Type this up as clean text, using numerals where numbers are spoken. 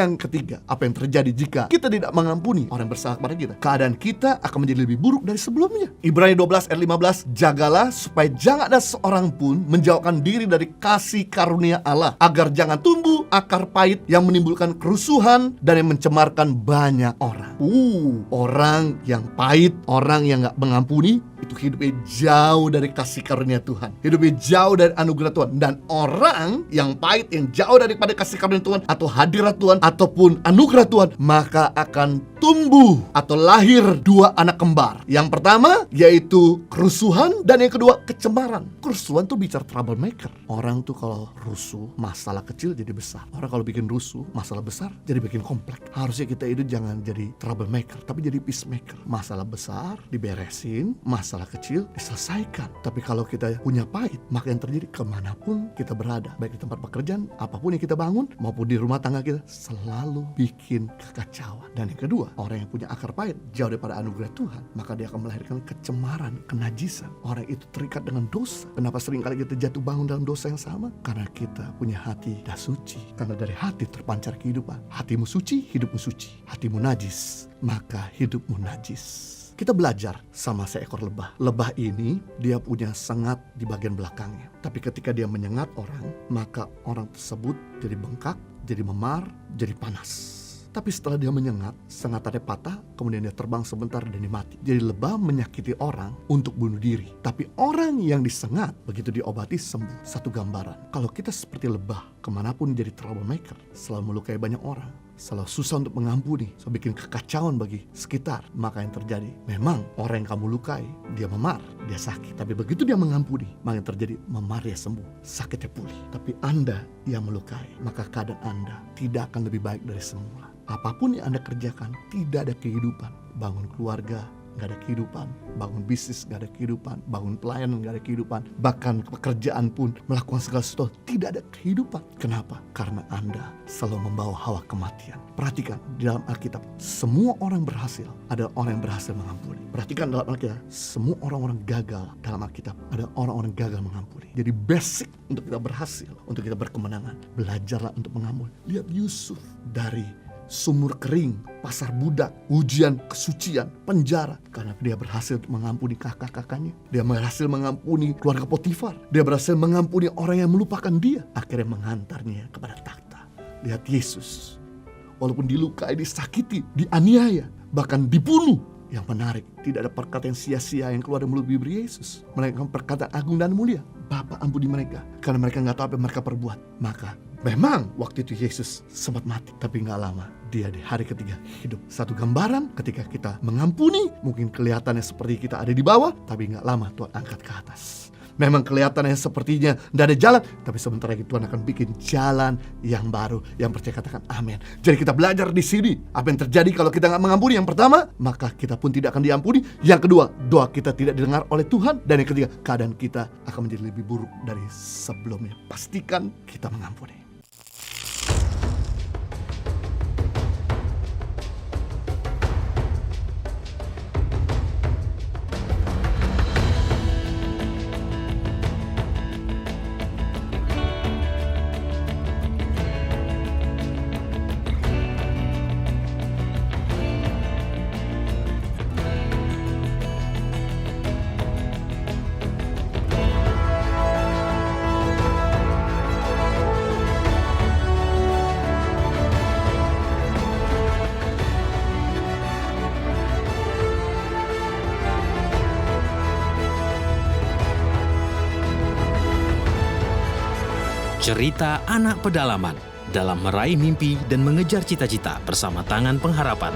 Yang ketiga, apa yang terjadi jika kita tidak mengampuni orang yang bersalah kepada kita? Keadaan kita akan menjadi lebih buruk dari sebelumnya. Ibrani 12 ayat 15, jagalah supaya jangan ada seorang pun menjauhkan diri dari kasih karunia Allah, agar jangan tumbuh akar pahit yang menimbulkan kerusuhan dan yang mencemarkan banyak orang. Orang yang pahit, orang yang gak mengampuni, itu hidupnya jauh dari kasih karunia Tuhan, hidupnya jauh dari anugerah Tuhan. Dan orang yang pahit, yang jauh daripada kasih karunia Tuhan atau hadirat Tuhan ataupun anugerah Tuhan, maka akan tumbuh atau lahir dua anak kembar. Yang pertama yaitu kerusuhan, dan yang kedua kecemaran. Kerusuhan tuh bicara troublemaker. Orang tuh kalau rusuh, masalah kecil jadi besar. Orang kalau bikin rusuh, masalah besar jadi bikin kompleks. Harusnya kita itu jangan jadi troublemaker, tapi jadi peacemaker. Masalah besar diberesin, masalah kecil diselesaikan. Tapi kalau kita punya pahit, maka yang terjadi kemanapun kita berada, baik di tempat pekerjaan, apapun yang kita bangun, maupun di rumah tangga kita, selalu bikin kekacauan. Dan yang kedua, orang yang punya akar pahit, jauh daripada anugerah Tuhan, maka dia akan melahirkan kecemaran, kenajisan. Orang itu terikat dengan dosa. Kenapa seringkali kita jatuh bangun dalam dosa yang sama? Karena kita punya hati tidak suci. Karena dari hati terpancar kehidupan. Hatimu suci, hidupmu suci. Hatimu najis, maka hidupmu najis. Kita belajar sama seekor lebah. Lebah ini dia punya sengat di bagian belakangnya. Tapi ketika dia menyengat orang, maka orang tersebut jadi bengkak, jadi memar, jadi panas. Tapi setelah dia menyengat, sengatannya patah, kemudian dia terbang sebentar dan dia mati. Jadi lebah menyakiti orang untuk bunuh diri. Tapi orang yang disengat, begitu diobati sembuh. Satu gambaran, kalau kita seperti lebah, kemanapun jadi troublemaker, selalu melukai banyak orang, selalu susah untuk mengampuni, selalu bikin kekacauan bagi sekitar, maka yang terjadi, memang orang yang kamu lukai, dia memar, dia sakit. Tapi begitu dia mengampuni, maka yang terjadi, memar dia sembuh, sakitnya pulih. Tapi Anda yang melukai, maka keadaan Anda tidak akan lebih baik dari semula. Apapun yang Anda kerjakan, tidak ada kehidupan. Bangun keluarga, gak ada kehidupan. Bangun bisnis, gak ada kehidupan. Bangun pelayanan, gak ada kehidupan. Bahkan pekerjaan pun, melakukan segala sesuatu, tidak ada kehidupan. Kenapa? Karena Anda selalu membawa hawa kematian. Perhatikan, di dalam Alkitab, semua orang berhasil adalah orang yang berhasil mengampuni. Perhatikan dalam Alkitab, semua orang-orang gagal dalam Alkitab adalah orang-orang gagal mengampuni. Jadi basic untuk kita berhasil, untuk kita berkemenangan, belajarlah untuk mengampuni. Lihat Yusuf, dari sumur kering, pasar budak, ujian kesucian, penjara, karena dia berhasil mengampuni kakak-kakaknya. Dia berhasil mengampuni keluarga Potifar. Dia berhasil mengampuni orang yang melupakan dia, akhirnya menghantarnya kepada takhta. Lihat Yesus, walaupun dilukai, disakiti, dianiaya, bahkan dibunuh. Yang menarik, tidak ada perkataan sia-sia yang keluar dari mulut bibir Yesus, melainkan perkataan agung dan mulia. Bapa, ampuni mereka, karena mereka gak tahu apa yang mereka perbuat. Maka memang waktu itu Yesus sempat mati, tapi gak lama dia di hari ketiga hidup. Satu gambaran, ketika kita mengampuni, mungkin kelihatannya seperti kita ada di bawah, tapi gak lama Tuhan angkat ke atas. Memang kelihatannya sepertinya tidak ada jalan, tapi sebentar lagi Tuhan akan bikin jalan yang baru. Yang percaya katakan amin. Jadi kita belajar di sini apa yang terjadi kalau kita nggak mengampuni. Yang pertama, maka kita pun tidak akan diampuni. Yang kedua, doa kita tidak didengar oleh Tuhan. Dan yang ketiga, keadaan kita akan menjadi lebih buruk dari sebelumnya. Pastikan kita mengampuni. Cerita anak pedalaman dalam meraih mimpi dan mengejar cita-cita bersama Tangan Pengharapan.